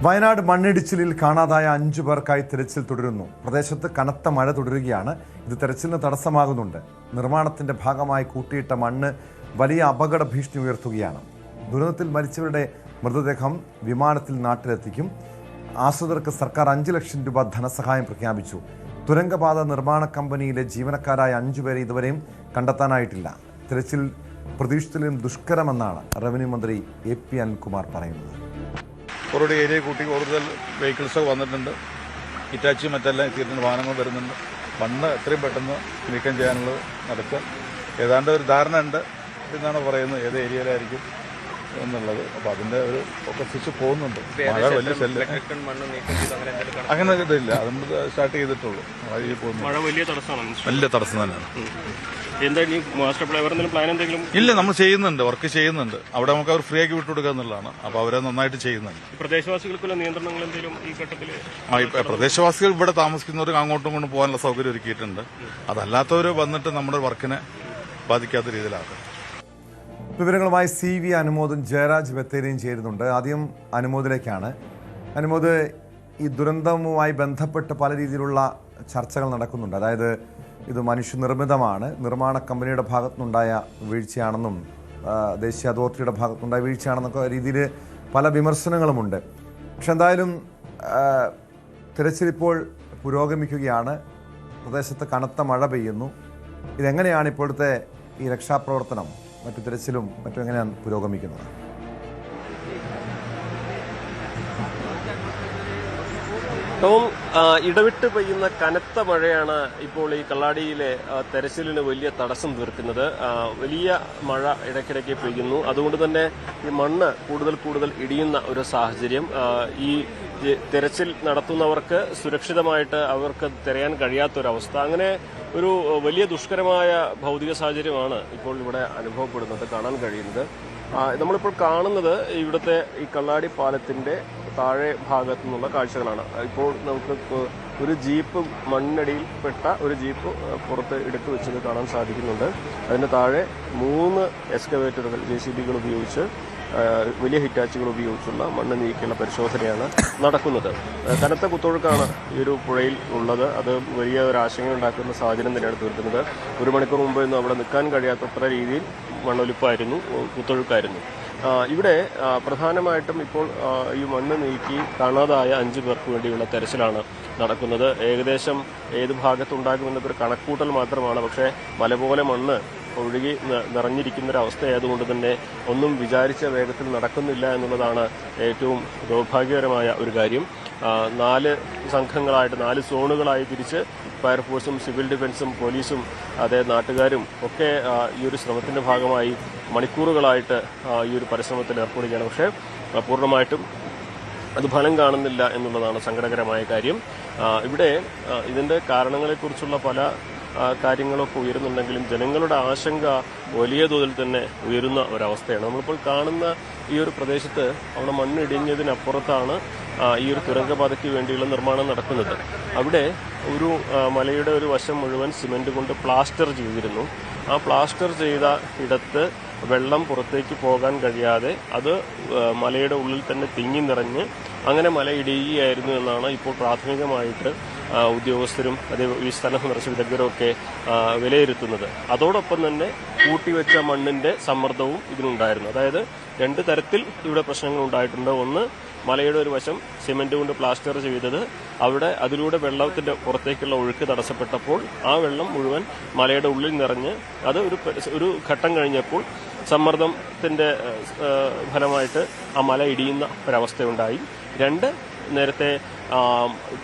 വയനാട് മണ്ണിടിച്ചിലിൽ കാണാതായ 5 പേർക്കായി തിരച്ചിൽ തുടരുന്നു. പ്രദേശത്ത് കനത്ത മഴ തുടരുകയാണ്. ഇത് തെരച്ചിലിന് തടസ്സമാകുന്നുണ്ട്. നിർമ്മാണത്തിന്റെ ഭാഗമായി കൂട്ടിയിട്ട മണ്ണ് വലിയ അപകട ഭീഷണി ഉയർത്തുകയാണ്. ദുരന്തത്തിൽ മരിച്ചവരുടെ മൃതദേഹം വിമാനത്തിൽ നാട്ടിലെത്തിക്കും. ആശ്രിതർക്ക് സർക്കാർ 5 ലക്ഷം രൂപ ധനസഹായം പ്രഖ്യാപിച്ചു. തുരങ്കപാത നിർമ്മാണ കമ്പനിയിലെ ജീവനക്കാരായ 5 പേരെ ഇതുവരെയും കണ്ടെത്താനായിട്ടില്ല. തിരച്ചിൽ പ്രതീക്ഷിച്ചതിലും ദുഷ്കരമെന്നാണ് റവന്യൂ മന്ത്രി AP അനിൽകുമാർ പറയുന്നത്. കുറേ ഏരിയ കൂട്ടി കൂടുതൽ വെഹിക്കിൾസൊക്കെ വന്നിട്ടുണ്ട്. ഇറ്റാച്ചി മറ്റെല്ലാം എത്തിയിട്ടുണ്ട്. വാഹനങ്ങൾ വരുന്നുണ്ട്. മണ്ണ് എത്രയും പെട്ടെന്ന് നീക്കം ചെയ്യാനുള്ളത് നടക്കുക. ഏതാണ്ട് ഒരു ധാരണ ഉണ്ട് എന്നാണ് പറയുന്നത്, ഏത് ഏരിയയിലായിരിക്കും എന്നുള്ളത്. അപ്പോൾ അതിൻ്റെ ഒരു ഫോക്കസ് പോകുന്നുണ്ട്. മഴ വലിയ ശല്യം അങ്ങനെ ഇതില്ല, അത് നമ്മൾ സ്റ്റാർട്ട് ചെയ്തിട്ടുള്ളൂ. മഴ വലിയ തടസ്സമാണ്. വലിയ തടസ്സം തന്നെയാണ്. ഇല്ല, നമ്മൾ ചെയ്യുന്നുണ്ട്, വർക്ക് ചെയ്യുന്നുണ്ട്. അവിടെ നമുക്ക് അവർ ഫ്രീ ആക്കി വിട്ടുകൊടുക്കുക എന്നുള്ളതാണ്. അപ്പോൾ അവരെ നന്നായിട്ട് ചെയ്യുന്നുണ്ട്. പ്രദേശവാസികൾക്കുള്ള നിയന്ത്രണങ്ങൾ എന്തെങ്കിലും ഈ ഘട്ടത്തിൽ? പ്രദേശവാസികൾ ഇവിടെ താമസിക്കുന്നവർക്ക് അങ്ങോട്ടും ഇങ്ങോട്ടും പോകാനുള്ള സൗകര്യം ഒരുക്കിയിട്ടുണ്ട്. അതല്ലാത്തവർ വന്നിട്ട് നമ്മുടെ വർക്കിനെ ബാധിക്കാത്ത രീതിയിലാക്കും. വിവരങ്ങളുമായി CV അനുമോദും ജയരാജ് ബത്തേരിയും ചേരുന്നുണ്ട്. ആദ്യം അനുമോദിലേക്കാണ്. അനുമോദ്, ഈ ദുരന്തവുമായി ബന്ധപ്പെട്ട് പല രീതിയിലുള്ള ചർച്ചകൾ നടക്കുന്നുണ്ട്. അതായത് ഇത് മനുഷ്യനിർമ്മിതമാണ്, നിർമ്മാണ കമ്പനിയുടെ ഭാഗത്തുനിന്നുണ്ടായ വീഴ്ചയാണെന്നും ദേശീയ അതോറിറ്റിയുടെ ഭാഗത്തുനിന്നുണ്ടായ വീഴ്ചയാണെന്നൊക്കെ രീതിയിൽ പല വിമർശനങ്ങളുമുണ്ട്. പക്ഷെ എന്തായാലും തിരച്ചിലിപ്പോൾ പുരോഗമിക്കുകയാണ്. പ്രദേശത്ത് കനത്ത മഴ പെയ്യുന്നു. ഇതെങ്ങനെയാണ് ഇപ്പോഴത്തെ ഈ രക്ഷാപ്രവർത്തനം, മറ്റു തിരച്ചിലും മറ്റും എങ്ങനെയാണ് പുരോഗമിക്കുന്നത്? ഇടവിട്ട് പെയ്യുന്ന കനത്ത മഴയാണ് ഇപ്പോൾ ഈ കള്ളാടിയിലെ തെരച്ചിലിന് വലിയ തടസ്സം തീർക്കുന്നത്. വലിയ മഴ ഇടയ്ക്കിടയ്ക്ക് പെയ്യുന്നു. അതുകൊണ്ട് തന്നെ ഈ മണ്ണ് കൂടുതൽ ഇടിയുന്ന ഒരു സാഹചര്യം. ഈ തെരച്ചിൽ നടത്തുന്നവർക്ക് സുരക്ഷിതമായിട്ട് അവർക്ക് തിരയാൻ കഴിയാത്തൊരവസ്ഥ. അങ്ങനെ ഒരു വലിയ ദുഷ്കരമായ ഭൗതിക സാഹചര്യമാണ് ഇപ്പോൾ ഇവിടെ അനുഭവപ്പെടുന്നത്, കാണാൻ കഴിയുന്നത്. നമ്മളിപ്പോൾ കാണുന്നത് ഇവിടുത്തെ ഈ കള്ളാടി പാലത്തിന്റെ താഴെ ഭാഗത്തു നിന്നുള്ള കാഴ്ചകളാണ്. ഇപ്പോൾ നമുക്ക് ഒരു ജീപ്പ്, മണ്ണിനടിയിൽപ്പെട്ട ഒരു ജീപ്പ് പുറത്ത് എടുത്തു വെച്ചത് കാണാൻ സാധിക്കുന്നുണ്ട്. അതിന് താഴെ 3 എക്സ്കവേറ്ററുകൾ, JCBകൾ ഉപയോഗിച്ച്, വലിയ ഹിറ്റാച്ചുകൾ ഉപയോഗിച്ചുള്ള മണ്ണ് നീക്കിയുള്ള പരിശോധനയാണ് നടക്കുന്നത്. കനത്ത കുത്തൊഴുക്കാണ് ഈ ഒരു പുഴയിൽ ഉള്ളത്. അത് വലിയ ഒരു ആശങ്കയുണ്ടാക്കുന്ന സാഹചര്യം തന്നെയാണ് തീർക്കുന്നത്. 1 മണിക്കൂർ മുമ്പൊന്നും അവിടെ നിൽക്കാൻ കഴിയാത്തത്ര രീതിയിൽ മണ്ണൊലിപ്പായിരുന്നു, കുത്തൊഴുക്കായിരുന്നു. ഇവിടെ പ്രധാനമായിട്ടും ഇപ്പോൾ ഈ മണ്ണ് നീക്കി കാണാതായ 5 പേർക്ക് വേണ്ടിയുള്ള തെരച്ചിലാണ് നടക്കുന്നത്. ഏകദേശം ഏത് ഭാഗത്തുണ്ടാകുമെന്നൊരു കണക്കൂട്ടൽ മാത്രമാണ്. പക്ഷേ മല പോലെ മണ്ണ് ഒഴുകി നിറഞ്ഞിരിക്കുന്നൊരവസ്ഥയായതുകൊണ്ട് തന്നെ ഒന്നും വിചാരിച്ച വേഗത്തിൽ നടക്കുന്നില്ല എന്നുള്ളതാണ് ഏറ്റവും ദൗർഭാഗ്യകരമായ ഒരു കാര്യം. 4 സംഘങ്ങളായിട്ട്, 4 സോണുകളായി തിരിച്ച് ഫയർഫോഴ്സും സിവിൽ ഡിഫൻസും പോലീസും അതേ നാട്ടുകാരും ഒക്കെ ഈ ഒരു ശ്രമത്തിന്റെ ഭാഗമായി മണിക്കൂറുകളായിട്ട് ഈ ഒരു പരിശ്രമത്തിൽ ഏർപ്പെടുകയാണ്. പക്ഷേ പൂർണ്ണമായിട്ടും അത് ഫലം കാണുന്നില്ല എന്നുള്ളതാണ് സങ്കടകരമായ കാര്യം. ഇവിടെ ഇതിന്റെ കാരണങ്ങളെക്കുറിച്ചുള്ള പല കാര്യങ്ങളൊക്കെ ഉയരുന്നുണ്ടെങ്കിലും ജനങ്ങളുടെ ആശങ്ക വലിയ തോതിൽ തന്നെ ഉയരുന്ന ഒരവസ്ഥയാണ്. നമ്മളിപ്പോൾ കാണുന്ന ഈ ഒരു പ്രദേശത്ത് അവിടെ മണ്ണിടിഞ്ഞതിനപ്പുറത്താണ് ഈ ഒരു തുരങ്കപാതയ്ക്ക് വേണ്ടിയുള്ള നിർമ്മാണം നടക്കുന്നത്. അവിടെ ഒരു മലയുടെ ഒരു വശം മുഴുവൻ സിമന്റ് കൊണ്ട് പ്ലാസ്റ്റർ ചെയ്തിരുന്നു. ആ പ്ലാസ്റ്റർ ചെയ്ത ഇടത്ത് വെള്ളം പുറത്തേക്ക് പോകാൻ കഴിയാതെ അത് മലയുടെ ഉള്ളിൽ തന്നെ തിങ്ങി നിറഞ്ഞ് അങ്ങനെ മല ഇടിയുകയായിരുന്നു എന്നാണ് ഇപ്പോൾ പ്രാഥമികമായിട്ട് ഉദ്യോഗസ്ഥരും അതേ ഈ സ്ഥലം സന്ദർശിച്ച വിദഗ്ധരും ഒക്കെ വിലയിരുത്തുന്നത്. അതോടൊപ്പം തന്നെ കൂട്ടിവെച്ച മണ്ണിന്റെ സമ്മർദ്ദവും ഇതിനുണ്ടായിരുന്നു. അതായത് 2 തരത്തിൽ ഇവിടെ പ്രശ്നങ്ങൾ ഉണ്ടായിട്ടുണ്ട്. ഒന്ന്, മലയുടെ ഒരു വശം സിമന്റ് കൊണ്ട് പ്ലാസ്റ്റർ ചെയ്തത്, അവിടെ അതിലൂടെ വെള്ളത്തിന്റെ പുറത്തേക്കുള്ള ഒഴുക്ക് തടസ്സപ്പെട്ടപ്പോൾ ആ വെള്ളം മുഴുവൻ മലയുടെ ഉള്ളിൽ നിറഞ്ഞ് അത് ഒരു ഘട്ടം കഴിഞ്ഞപ്പോൾ സമ്മർദ്ദത്തിന്റെ ഫലമായിട്ട് ആ മല ഇടിയുന്ന ഒരവസ്ഥയുണ്ടായി. 2, നേരത്തെ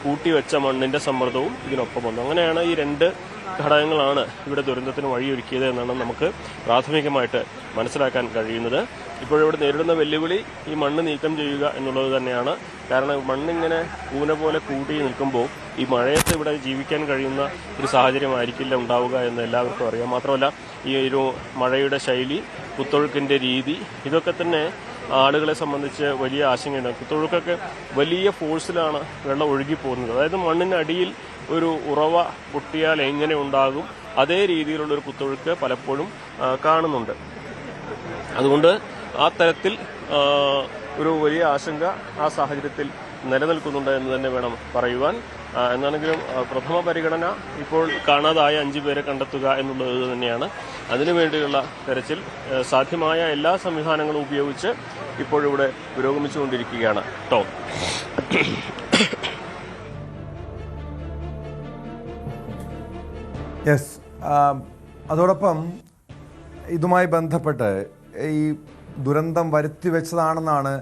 കൂട്ടിവെച്ച മണ്ണിന്റെ സമ്മർദ്ദവും ഇതിനൊപ്പം വന്നു. അങ്ങനെയാണ് ഈ 2 ഘടകങ്ങളാണ് ഇവിടെ ദുരന്തത്തിന് വഴിയൊരുക്കിയത് എന്നാണ് നമുക്ക് പ്രാഥമികമായിട്ട് മനസ്സിലാക്കാൻ കഴിയുന്നത്. ഇപ്പോഴിവിടെ നേരിടുന്ന വെല്ലുവിളി ഈ മണ്ണ് നീക്കം ചെയ്യുക എന്നുള്ളത് തന്നെയാണ്. കാരണം മണ്ണിങ്ങനെ കൂന പോലെ കൂടി നിൽക്കുമ്പോൾ ഈ മഴയത്ത് ഇവിടെ ജീവിക്കാൻ കഴിയുന്ന ഒരു സാഹചര്യമായിരിക്കില്ല ഉണ്ടാവുക എന്ന് എല്ലാവർക്കും അറിയാം. മാത്രമല്ല ഈ ഒരു മഴയുടെ ശൈലി, കുത്തൊഴുക്കിന്റെ രീതി, ഇതൊക്കെ തന്നെ ആളുകളെ സംബന്ധിച്ച് വലിയ ആശങ്കയുണ്ട്. കുത്തൊഴുക്കൊക്കെ വലിയ ഫോഴ്സിലാണ് വെള്ളം ഒഴുകി പോകുന്നത്. അതായത് മണ്ണിനടിയിൽ ഒരു ഉറവ പൊട്ടിയാൽ എങ്ങനെ ഉണ്ടാകും അതേ രീതിയിലുള്ളൊരു കുത്തൊഴുക്ക് പലപ്പോഴും കാണുന്നുണ്ട്. അതുകൊണ്ട് ആ തരത്തിൽ ഒരു വലിയ ആശങ്ക ആ സാഹചര്യത്തിൽ നിലനിൽക്കുന്നുണ്ട് എന്ന് തന്നെ വേണം പറയുവാൻ. എന്നാണെങ്കിലും പ്രഥമ പരിഗണന ഇപ്പോൾ കാണാതായ 5 പേരെ കണ്ടെത്തുക എന്നുള്ളത് തന്നെയാണ്. അതിനുവേണ്ടിയുള്ള തെരച്ചിൽ സാധ്യമായ എല്ലാ സംവിധാനങ്ങളും ഉപയോഗിച്ച് ഇപ്പോഴിവിടെ പുരോഗമിച്ചുകൊണ്ടിരിക്കുകയാണ്. ടോം. യെസ്, അതോടൊപ്പം ഇതുമായി ബന്ധപ്പെട്ട് ഈ ദുരന്തം വരുത്തി വെച്ചതാണെന്നാണ്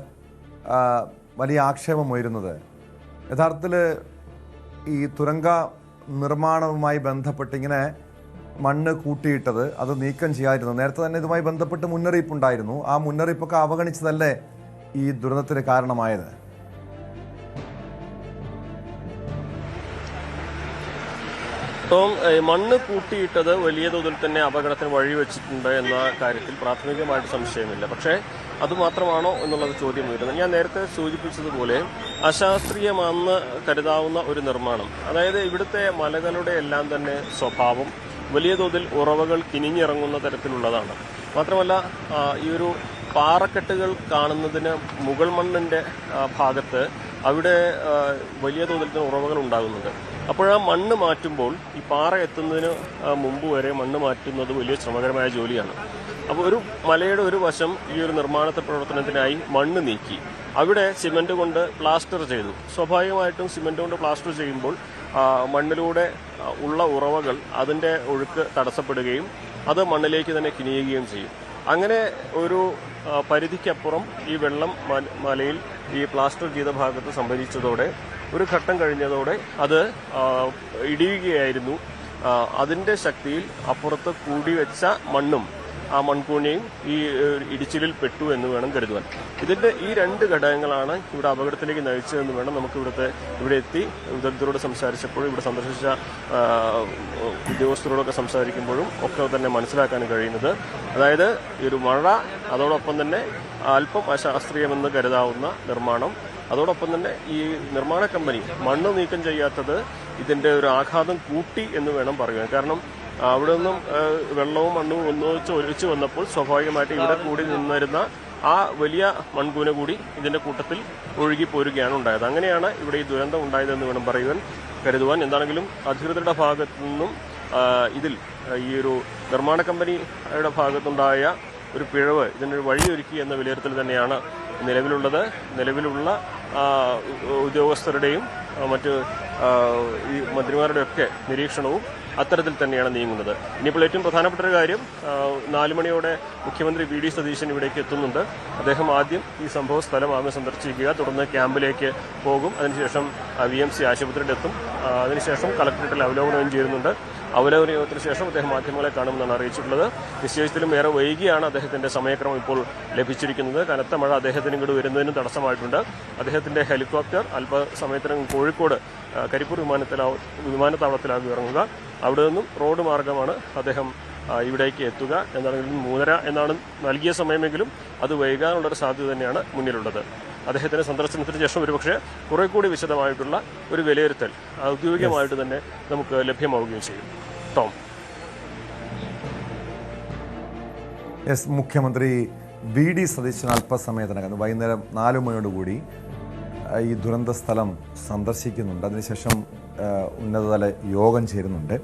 വലിയ ആക്ഷേപം ഉയരുന്നത്. യഥാർത്ഥത്തിൽ ഈ തുരങ്ക നിർമ്മാണവുമായി ബന്ധപ്പെട്ട് ഇങ്ങനെ മണ്ണ് കൂട്ടിയിട്ടത് അത് നീക്കം ചെയ്യാതിരുന്നു. നേരത്തെ തന്നെ ഇതുമായി ബന്ധപ്പെട്ട് മുന്നറിയിപ്പുണ്ടായിരുന്നു. ആ മുന്നറിയിപ്പൊക്കെ അവഗണിച്ചതല്ലേ ഈ ദുരന്തത്തിന് കാരണമായത്? ടോം, മണ്ണ് കൂട്ടിയിട്ടത് വലിയ തോതിൽ തന്നെ അപകടത്തിന് വഴിവെച്ചിട്ടുണ്ട് എന്ന കാര്യത്തിൽ പ്രാഥമികമായിട്ട് സംശയമില്ല. പക്ഷേ അതുമാത്രമാണോ എന്നുള്ളത് ചോദ്യം വരുന്നത്. ഞാൻ നേരത്തെ സൂചിപ്പിച്ചതുപോലെ അശാസ്ത്രീയമാണെന്ന് കരുതാവുന്ന ഒരു നിർമ്മാണം, അതായത് ഇവിടുത്തെ മലകളുടെ എല്ലാം തന്നെ സ്വഭാവം വലിയ തോതിൽ ഉറവകൾ കിനിഞ്ഞിറങ്ങുന്ന തരത്തിലുള്ളതാണ്. മാത്രമല്ല ഈ ഒരു പാറക്കെട്ടുകൾ കാണുന്നതിന് മുകൾ മണ്ണിൻ്റെ ഭാഗത്ത് അവിടെ വലിയ തോതിൽ തന്നെ ഉറവകൾ ഉണ്ടാകുന്നുണ്ട്. അപ്പോൾ ആ മണ്ണ് മാറ്റുമ്പോൾ ഈ പാറ എത്തുന്നതിന് മുമ്പ് വരെ മണ്ണ് മാറ്റുന്നത് വലിയ ശ്രമകരമായ ജോലിയാണ്. അപ്പോൾ ഒരു മലയുടെ ഒരു വശം ഈ ഒരു നിർമ്മാണ പ്രവർത്തനത്തിനായി മണ്ണ് നീക്കി അവിടെ സിമന്റ് കൊണ്ട് പ്ലാസ്റ്റർ ചെയ്തു. സ്വാഭാവികമായിട്ടും സിമന്റ് കൊണ്ട് പ്ലാസ്റ്റർ ചെയ്യുമ്പോൾ മണ്ണിലൂടെ ഉള്ള ഉറവകൾ അതിൻ്റെ ഒഴുക്ക് തടസ്സപ്പെടുകയും അത് മണ്ണിലേക്ക് തന്നെ കിനിയുകയും ചെയ്യും. അങ്ങനെ ഒരു പരിധിക്കപ്പുറം ഈ വെള്ളം മലയിൽ ഈ പ്ലാസ്റ്റർ ചെയ്ത ഭാഗത്ത് സംഭരിച്ചതോടെ ഒരു ഘട്ടം കഴിഞ്ഞതോടെ അത് ഇടിയുകയായിരുന്നു. അതിൻ്റെ ശക്തിയിൽ അപ്പുറത്ത് കൂടിവെച്ച മണ്ണും ആ മൺകൂണിയും ഈ ഇടിച്ചിലിൽ പെട്ടു എന്ന് വേണം കരുതുവാൻ. ഇതിൻ്റെ ഈ 2 ഘടകങ്ങളാണ് ഇവിടെ അപകടത്തിലേക്ക് നയിച്ചതെന്ന് വേണം നമുക്ക് ഇവിടെ എത്തി വിദഗ്ധരോട് സംസാരിച്ചപ്പോഴും ഇവിടെ സന്ദർശിച്ച ഉദ്യോഗസ്ഥരോടൊക്കെ സംസാരിക്കുമ്പോഴും ഒക്കെ തന്നെ മനസ്സിലാക്കാൻ കഴിയുന്നത്. അതായത് ഈ ഒരു മഴ, അതോടൊപ്പം തന്നെ അല്പം അശാസ്ത്രീയമെന്ന് കരുതാവുന്ന നിർമ്മാണം, അതോടൊപ്പം തന്നെ ഈ നിർമ്മാണ കമ്പനി മണ്ണ് നീക്കം ചെയ്യാത്തത് ഇതിൻ്റെ ഒരു ആഘാതം കൂട്ടി എന്ന് വേണം പറയാൻ. കാരണം അവിടെ നിന്നും വെള്ളവും മണ്ണും ഒന്നിച്ച് വന്നപ്പോൾ സ്വാഭാവികമായിട്ട് ഇവിടെ കൂടി നിന്നിരുന്ന ആ വലിയ മൺകൂന കൂടി ഇതിന്റെ കൂട്ടത്തിൽ ഒഴുകിപ്പോരുകയാണ് ഉണ്ടായത്. അങ്ങനെയാണ് ഇവിടെ ഈ ദുരന്തം ഉണ്ടായതെന്ന് വേണം കരുതുവാൻ. എന്താണെങ്കിലും അധികൃതരുടെ ഭാഗത്തു നിന്നും ഇതിൽ ഈ ഒരു നിർമ്മാണ കമ്പനിയുടെ ഭാഗത്തുണ്ടായ ഒരു പിഴവ് ഇതിനൊരു വഴിയൊരുക്കി എന്ന വിലയിരുത്തൽ തന്നെയാണ് നിലവിലുള്ള ഉദ്യോഗസ്ഥരുടെയും മറ്റ് ഈ മന്ത്രിമാരുടെയൊക്കെ നിരീക്ഷണവും അത്തരത്തിൽ തന്നെയാണ് നീങ്ങുന്നത്. ഇനിയിപ്പോൾ ഏറ്റവും പ്രധാനപ്പെട്ട ഒരു കാര്യം, 4 മണിയോടെ മുഖ്യമന്ത്രി വി ഡി സതീശൻ ഇവിടേക്ക് എത്തുന്നുണ്ട്. അദ്ദേഹം ആദ്യം ഈ സംഭവ സ്ഥലം ആകെ സന്ദർശിക്കുക, തുടർന്ന് ക്യാമ്പിലേക്ക് പോകും. അതിനുശേഷം VMC ആശുപത്രിയിൽ എത്തും. അതിനുശേഷം കളക്ടറേറ്റിൽ അവലോകനം ചെയ്യുന്നുണ്ട്. അവലോകന യോഗത്തിന് ശേഷം അദ്ദേഹം മാധ്യമങ്ങളെ കാണുമെന്നാണ് അറിയിച്ചിട്ടുള്ളത്. നിശ്ചയിച്ചതിലും ഏറെ വൈകിയാണ് അദ്ദേഹത്തിന്റെ സമയക്രമം ഇപ്പോൾ ലഭിച്ചിരിക്കുന്നത്. കനത്ത മഴ അദ്ദേഹത്തിന് ഇങ്ങോട്ട് വരുന്നതിനും തടസ്സമായിട്ടുണ്ട്. അദ്ദേഹത്തിന്റെ ഹെലികോപ്റ്റർ അല്പസമയത്തിനും കോഴിക്കോട് കരിപ്പൂർ വിമാനത്താവളത്തിലാകും ഇറങ്ങുക. അവിടെ നിന്നും റോഡ് മാർഗമാണ് അദ്ദേഹം ഇവിടേക്ക് എത്തുക. എന്താണെങ്കിലും 3:30 എന്നാണ് നൽകിയ സമയമെങ്കിലും അത് വൈകാനുള്ളൊരു സാധ്യത തന്നെയാണ് മുന്നിലുള്ളത്. അദ്ദേഹത്തിന്റെ സന്ദർശനത്തിന് ശേഷം ഒരുപക്ഷെ കുറെ കൂടി വിശദമായിട്ടുള്ള ഒരു വിലയിരുത്തൽ ഔദ്യോഗികമായിട്ട് തന്നെ നമുക്ക് ലഭ്യമാവുകയും ചെയ്യും. ടോം. മുഖ്യമന്ത്രി VD സതീശൻ അല്പസമയത്തിനകം വൈകുന്നേരം 4 മണിയോടുകൂടി ഈ ദുരന്ത സ്ഥലം സന്ദർശിക്കുന്നുണ്ട്. അതിനുശേഷം ഉന്നതതല യോഗം ചേരുന്നുണ്ട്.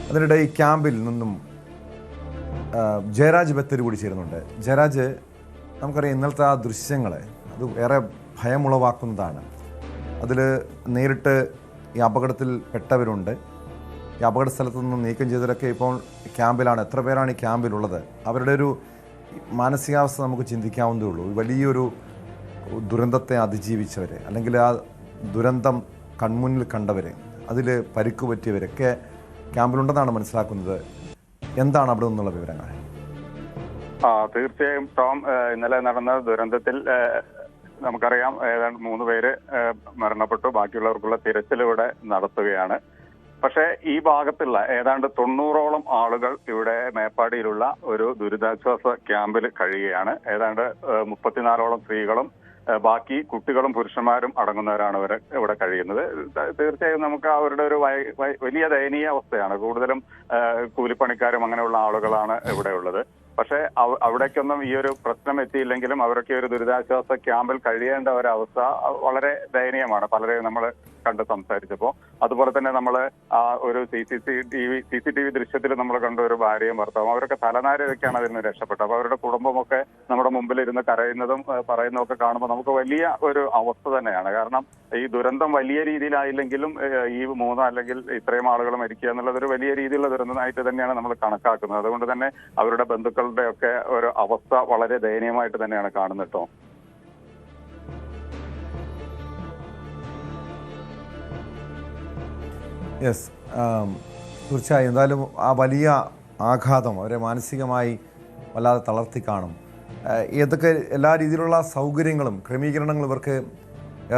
അതിനിടെ ഈ ക്യാമ്പിൽ നിന്നും ജയരാജ് ബത്തേരി കൂടി ചേരുന്നുണ്ട്. ജയരാജ്, നമുക്കറിയാം ഇന്നലത്തെ ആ ദൃശ്യങ്ങൾ അത് ഏറെ ഭയമുളവാക്കുന്നതാണ്. അതിൽ നേരിട്ട് ഈ അപകടത്തിൽ പെട്ടവരുണ്ട്. ഈ അപകട സ്ഥലത്ത് നിന്ന് നീക്കം ചെയ്തവരൊക്കെ ഇപ്പോൾ ക്യാമ്പിലാണ്. എത്ര പേരാണ് ഈ ക്യാമ്പിലുള്ളത്? അവരുടെ ഒരു മാനസികാവസ്ഥ നമുക്ക് ചിന്തിക്കാവുന്നതേ ഉള്ളൂ. വലിയൊരു ദുരന്തത്തെ അതിജീവിച്ചവർ, അല്ലെങ്കിൽ ആ ദുരന്തം കൺമുന്നിൽ കണ്ടവർ, അതിൽ പരിക്ക് പറ്റിയവരൊക്കെ ക്യാമ്പിലുണ്ടെന്നാണ് മനസ്സിലാക്കുന്നത്. എന്താണ് അവിടെ നിന്നുള്ള വിവരങ്ങൾ? തീർച്ചയായും ടോം, ഇന്നലെ നടന്ന ദുരന്തത്തിൽ നമുക്കറിയാം ഏതാണ്ട് 3 പേര് മരണപ്പെട്ടു. ബാക്കിയുള്ളവർക്കുള്ള തിരച്ചിൽ ഇവിടെ നടത്തുകയാണ്. പക്ഷേ ഈ ഭാഗത്തുള്ള ഏതാണ്ട് 90ഓളം ആളുകൾ ഇവിടെ മേപ്പാടിയിലുള്ള ഒരു ദുരിതാശ്വാസ ക്യാമ്പിൽ കഴിയുകയാണ്. ഏതാണ്ട് 34ഓളം സ്ത്രീകളും ബാക്കി കുട്ടികളും പുരുഷന്മാരും അടങ്ങുന്നവരാണ് ഇവിടെ കഴിയുന്നത്. തീർച്ചയായും നമുക്ക് അവരുടെ ഒരു വലിയ ദയനീയ അവസ്ഥയാണ്. കൂടുതലും കൂലിപ്പണിക്കാരും അങ്ങനെയുള്ള ആളുകളാണ് ഇവിടെ ഉള്ളത്. പക്ഷേ അവിടേക്കൊന്നും ഈ ഒരു പ്രശ്നം എത്തിയില്ലെങ്കിലും അവരൊക്കെ ഒരു ദുരിതാശ്വാസ ക്യാമ്പിൽ കഴിയേണ്ട ഒരവസ്ഥ വളരെ ദയനീയമാണ്. പലരെയും നമ്മൾ കണ്ട് സംസാരിച്ചപ്പോൾ. അതുപോലെ തന്നെ നമ്മൾ ഒരു CCTV ദൃശ്യത്തിൽ നമ്മൾ കണ്ട ഒരു ഭാര്യയും ഭർത്താവും അവരൊക്കെ തലനാരിഴയ്ക്കാണ് അതിൽ നിന്ന് രക്ഷപ്പെട്ടത്. അപ്പോൾ അവരുടെ കുടുംബമൊക്കെ നമ്മുടെ മുമ്പിൽ ഇരുന്ന് കരയുന്നതും പറയുന്നതൊക്കെ കാണുമ്പോൾ നമുക്ക് വലിയ ഒരു അവസ്ഥ തന്നെയാണ്. കാരണം ഈ ദുരന്തം വലിയ രീതിയിലായില്ലെങ്കിലും ഈ 3 അല്ലെങ്കിൽ ഇത്രയും ആളുകൾ മരിക്കുക എന്നുള്ളത് ഒരു വലിയ രീതിയിലുള്ള ദുരന്തമായിട്ട് തന്നെയാണ് നമ്മൾ കണക്കാക്കുന്നത്. അതുകൊണ്ട് തന്നെ അവരുടെ ബന്ധുക്കളുടെ ഒക്കെ ഒരു അവസ്ഥ വളരെ ദയനീയമായിട്ട് തന്നെയാണ് കാണുന്നത് കേട്ടോ. യെസ്, തീർച്ചയായും. എന്തായാലും ആ വലിയ ആഘാതം അവരെ മാനസികമായി വല്ലാതെ തളർത്തി കാണും. ഏതൊക്കെ എല്ലാ രീതിയിലുള്ള സൗകര്യങ്ങളും ക്രമീകരണങ്ങളും ഇവർക്ക്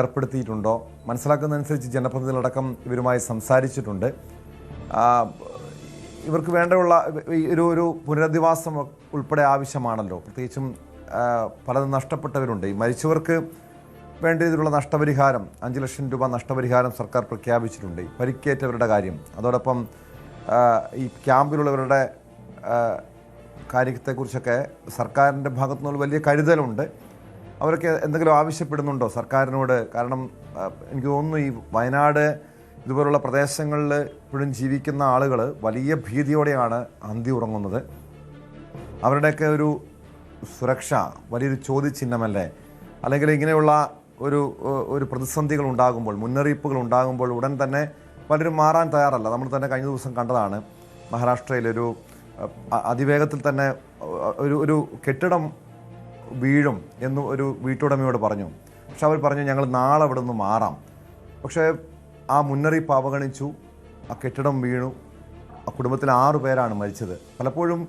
ഏർപ്പെടുത്തിയിട്ടുണ്ടോ? മനസ്സിലാക്കുന്നതനുസരിച്ച് ജനപ്രതിനിധികളടക്കം ഇവരുമായി സംസാരിച്ചിട്ടുണ്ട്. ഇവർക്ക് വേണ്ടയുള്ള ഒരു പുനരധിവാസം ഉൾപ്പെടെ ആവശ്യമാണല്ലോ. പ്രത്യേകിച്ചും പലതും നഷ്ടപ്പെട്ടവരുണ്ട്. ഈ മരിച്ചവർക്ക് വേണ്ട രീതിയിലുള്ള നഷ്ടപരിഹാരം 5 ലക്ഷം രൂപ നഷ്ടപരിഹാരം സർക്കാർ പ്രഖ്യാപിച്ചിട്ടുണ്ട്. പരിക്കേറ്റവരുടെ കാര്യം, അതോടൊപ്പം ഈ ക്യാമ്പിലുള്ളവരുടെ കാര്യത്തെക്കുറിച്ചൊക്കെ സർക്കാരിൻ്റെ ഭാഗത്തു നിന്നുള്ള വലിയ കരുതലുണ്ട്. അവരൊക്കെ എന്തെങ്കിലും ആവശ്യപ്പെടുന്നുണ്ടോ സർക്കാരിനോട്? കാരണം എനിക്ക് തോന്നുന്നു ഈ വയനാട് ഇതുപോലുള്ള പ്രദേശങ്ങളിൽ ഇപ്പോഴും ജീവിക്കുന്ന ആളുകൾ വലിയ ഭീതിയോടെയാണ് അന്തി ഉറങ്ങുന്നത്. അവരുടെയൊക്കെ ഒരു സുരക്ഷ വലിയൊരു ചോദ്യചിഹ്നമല്ലേ? അല്ലെങ്കിൽ ഇങ്ങനെയുള്ള ഒരു പ്രതിസന്ധികൾ ഉണ്ടാകുമ്പോൾ, മുന്നറിയിപ്പുകൾ ഉണ്ടാകുമ്പോൾ ഉടൻ തന്നെ പലരും മാറാൻ തയ്യാറല്ല. നമ്മൾ തന്നെ കഴിഞ്ഞ ദിവസം കണ്ടതാണ് മഹാരാഷ്ട്രയിലൊരു അതിവേഗത്തിൽ തന്നെ ഒരു കെട്ടിടം വീഴും എന്ന് ഒരു വീട്ടുടമയോട് പറഞ്ഞു. പക്ഷെ അവർ പറഞ്ഞു ഞങ്ങൾ നാളെ അവിടെ നിന്ന് മാറാം. പക്ഷേ ആ മുന്നറിയിപ്പ് അവഗണിച്ചു, ആ കെട്ടിടം വീണു. ആ കുടുംബത്തിൽ 6 പേരാണ് മരിച്ചത്. പലപ്പോഴും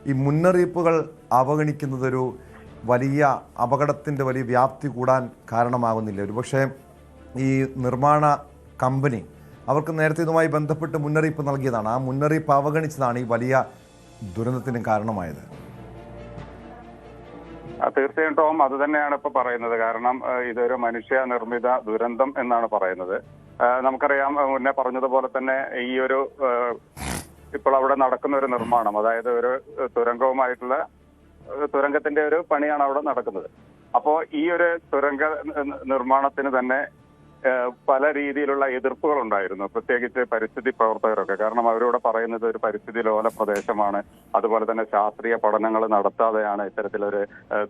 ഈ മുന്നറിയിപ്പുകൾ അവഗണിക്കുന്നതൊരു വലിയ അപകടത്തിൻ്റെ വലിയ വ്യാപ്തി കൂടാൻ കാരണമാകുന്നില്ല. ഒരുപക്ഷെ ഈ നിർമ്മാണ കമ്പനി അവർക്ക് നേരത്തെ ഇതുമായി ബന്ധപ്പെട്ട് മുന്നറിയിപ്പ് നൽകിയതാണ്. ആ മുന്നറിയിപ്പ് അവഗണിച്ചതാണ് ഈ വലിയ ദുരന്തത്തിന് കാരണമായത്. തീർച്ചയായും ടോം, അത് തന്നെയാണ് ഇപ്പൊ പറയുന്നത്. കാരണം ഇതൊരു മനുഷ്യ നിർമ്മിത ദുരന്തം എന്നാണ് പറയുന്നത്. നമുക്കറിയാം, മുന്നേ പറഞ്ഞതുപോലെ തന്നെ ഈ ഒരു ഇപ്പോൾ അവിടെ നടക്കുന്ന ഒരു നിർമ്മാണം, അതായത് ഒരു തുരങ്കത്തിന്റെ ഒരു പണിയാണ് അവിടെ നടക്കുന്നത്. അപ്പോ ഈ ഒരു തുരങ്ക നിർമ്മാണത്തിന് തന്നെ പല രീതിയിലുള്ള എതിർപ്പുകൾ ഉണ്ടായിരുന്നു, പ്രത്യേകിച്ച് പരിസ്ഥിതി പ്രവർത്തകരൊക്കെ. കാരണം അവരോട് പറയുന്നത് ഒരു പരിസ്ഥിതി ലോല പ്രദേശമാണ്, അതുപോലെ തന്നെ ശാസ്ത്രീയ പഠനങ്ങൾ നടത്താതെയാണ് ഇത്തരത്തിലൊരു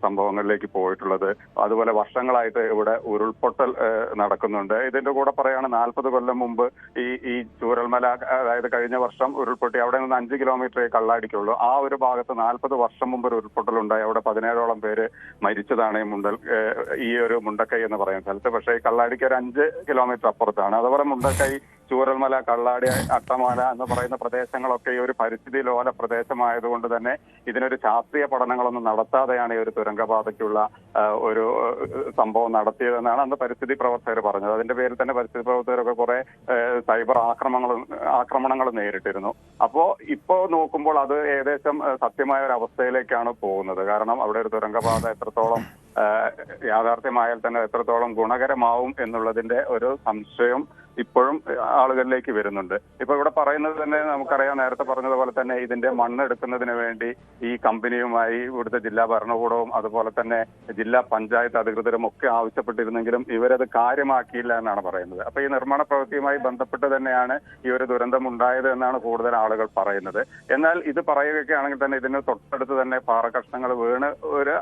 സംഭവങ്ങളിലേക്ക് പോയിട്ടുള്ളത്. അതുപോലെ വർഷങ്ങളായിട്ട് ഇവിടെ ഉരുൾപൊട്ടൽ നടക്കുന്നുണ്ട്. ഇതിന്റെ കൂടെ പറയാണ് 40 കൊല്ലം മുമ്പ് ഈ ചൂരൽമല, അതായത് കഴിഞ്ഞ വർഷം ഉരുൾപൊട്ടി. അവിടെ നിന്ന് 5 കിലോമീറ്റർ കള്ളാടിക്കുള്ളൂ. ആ ഒരു ഭാഗത്ത് 40 വർഷം മുമ്പ് ഒരു ഉരുൾപൊട്ടൽ ഉണ്ടായി. അവിടെ 17ഓളം പേര് മരിച്ചതാണ് ഈ ഒരു മുണ്ടക്കൈ എന്ന് പറയുന്ന സ്ഥലത്ത്. പക്ഷേ ഈ കള്ളാടിക്ക് ഒരു 5 കിലോമീറ്റർ അപ്പുറത്താണ്. അതുപോലെ മുണ്ടക്കൈ, ചൂരൽമല, കള്ളാടി, അട്ടമല എന്ന് പറയുന്ന പ്രദേശങ്ങളൊക്കെ ഈ ഒരു പരിസ്ഥിതി ലോല പ്രദേശമായതുകൊണ്ട് തന്നെ ഇതിനൊരു ശാസ്ത്രീയ പഠനങ്ങളൊന്നും നടത്താതെയാണ് ഈ ഒരു തുരങ്കപാതയ്ക്കുള്ള ഒരു സംഭവം നടത്തിയതെന്നാണ് അന്ന് പരിസ്ഥിതി പ്രവർത്തകർ പറഞ്ഞത്. അതിന്റെ പേരിൽ തന്നെ പരിസ്ഥിതി പ്രവർത്തകരൊക്കെ കുറെ സൈബർ ആക്രമണങ്ങൾ നേരിട്ടിരുന്നു. അപ്പോ ഇപ്പോ നോക്കുമ്പോൾ അത് ഏകദേശം സത്യമായ ഒരു അവസ്ഥയിലേക്കാണ് പോകുന്നത്. കാരണം അവിടെ ഒരു തുരങ്കപാത എത്രത്തോളം യാഥാർത്ഥ്യമായാൽ തന്നെ എത്രത്തോളം ഗുണകരമാവും എന്നുള്ളതിന്റെ ഒരു സംശയം ഇപ്പോഴും ആളുകളിലേക്ക് വരുന്നുണ്ട്. ഇപ്പൊ ഇവിടെ പറയുന്നത് തന്നെ നമുക്കറിയാം, നേരത്തെ പറഞ്ഞതുപോലെ തന്നെ ഇതിന്റെ മണ്ണെടുക്കുന്നതിന് വേണ്ടി ഈ കമ്പനിയുമായി ഇവിടുത്തെ ജില്ലാ ഭരണകൂടവും അതുപോലെ തന്നെ ജില്ലാ പഞ്ചായത്ത് അധികൃതരും ഒക്കെ ആവശ്യപ്പെട്ടിരുന്നെങ്കിലും ഇവരത് കാര്യമാക്കിയില്ല എന്നാണ് പറയുന്നത്. അപ്പൊ ഈ നിർമ്മാണ പ്രവൃത്തിയുമായി ബന്ധപ്പെട്ട് തന്നെയാണ് ഈ ഒരു ദുരന്തം ഉണ്ടായത് എന്നാണ് കൂടുതൽ ആളുകൾ പറയുന്നത്. എന്നാൽ ഇത് പറയുകയൊക്കെ ആണെങ്കിൽ തന്നെ ഇതിന് തൊട്ടടുത്ത് തന്നെ പാറക്കഷ്ണങ്ങൾ വീണ് ഒരു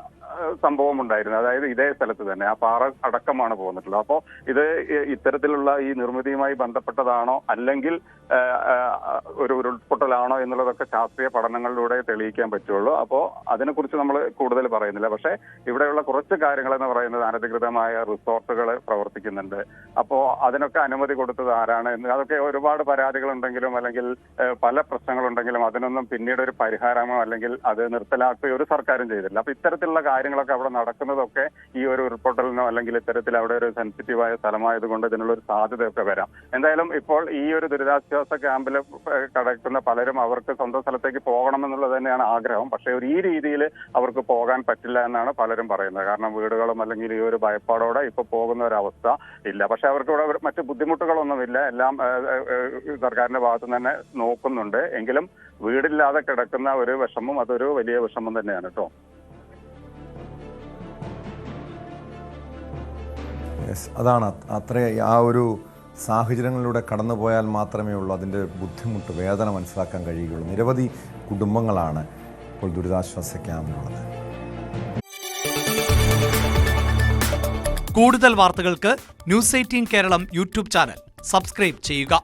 സംഭവം ഉണ്ടായിരുന്നു. അതായത് ഇതേ സ്ഥലത്ത് തന്നെ ആ പാറ അടക്കമാണ് പോന്നിട്ടുള്ളത്. അപ്പോൾ ഇത് ഇത്തരത്തിലുള്ള ഈ നിർമ്മിതിയുമായി ബന്ധപ്പെട്ടതാണോ അല്ലെങ്കിൽ ഒരു ഉരുൾപൊട്ടലാണോ എന്നുള്ളതൊക്കെ ശാസ്ത്രീയ പഠനങ്ങളിലൂടെ തെളിയിക്കാൻ പറ്റുള്ളൂ. അപ്പോൾ അതിനെക്കുറിച്ച് നമ്മൾ കൂടുതൽ പറയുന്നില്ല. പക്ഷേ ഇവിടെയുള്ള കുറച്ച് കാര്യങ്ങൾ എന്ന് പറയുന്നത് അനധികൃതമായ റിസോർട്ടുകൾ പ്രവർത്തിക്കുന്നുണ്ട്. അപ്പോൾ അതിനൊക്കെ അനുമതി കൊടുത്തത് ആരാണ് എന്ന്, അതൊക്കെ ഒരുപാട് പരാതികളുണ്ടെങ്കിലും അല്ലെങ്കിൽ പല പ്രശ്നങ്ങളുണ്ടെങ്കിലും അതിനൊന്നും പിന്നീട് ഒരു പരിഹാരമോ അല്ലെങ്കിൽ അത് നിർത്തലാക്കുകയോ ഒരു സർക്കാരും ചെയ്തില്ല. അപ്പൊ ഇത്തരത്തിലുള്ള കാര്യങ്ങൾ കാര്യങ്ങളൊക്കെ അവിടെ നടക്കുന്നതൊക്കെ ഈ ഒരു ഉരുൾപൊട്ടലിനോ അല്ലെങ്കിൽ ഇത്തരത്തിൽ അവിടെ ഒരു സെൻസിറ്റീവായ സ്ഥലമായതുകൊണ്ട് ഇതിനുള്ള ഒരു സാധ്യതയൊക്കെ വരാം. എന്തായാലും ഇപ്പോൾ ഈ ഒരു ദുരിതാശ്വാസ ക്യാമ്പിൽ കിടക്കുന്ന പലരും അവർക്ക് സ്വന്തം സ്ഥലത്തേക്ക് പോകണമെന്നുള്ളത് തന്നെയാണ് ആഗ്രഹം. പക്ഷേ ഈ രീതിയിൽ അവർക്ക് പോകാൻ പറ്റില്ല എന്നാണ് പലരും പറയുന്നത്. കാരണം വീടുകളും അല്ലെങ്കിൽ ഈ ഒരു ഭയപ്പാടോടെ ഇപ്പൊ പോകുന്ന ഒരവസ്ഥ ഇല്ല. പക്ഷെ അവർക്ക് ഇവിടെ മറ്റു ബുദ്ധിമുട്ടുകളൊന്നുമില്ല. എല്ലാം സർക്കാരിന്റെ ഭാഗത്ത് തന്നെ നോക്കുന്നുണ്ട്. എങ്കിലും വീടില്ലാതെ കിടക്കുന്ന ഒരു വിഷമം അതൊരു വലിയ വിഷമം തന്നെയാണ് കേട്ടോ. അതാണ് അത്ര ആ ഒരു സാഹചര്യങ്ങളിലൂടെ കടന്നുപോയാൽ മാത്രമേ ഉള്ളൂ അതിൻ്റെ ബുദ്ധിമുട്ട് വേദന മനസ്സിലാക്കാൻ കഴിയുകയുള്ളൂ. നിരവധി കുടുംബങ്ങളാണ് ഇപ്പോൾ ദുരിതാശ്വാസ ക്യാമ്പിലുള്ളത്. കൂടുതൽ വാർത്തകൾക്ക് news 18 Keralam YouTube channel subscribe ചെയ്യുക.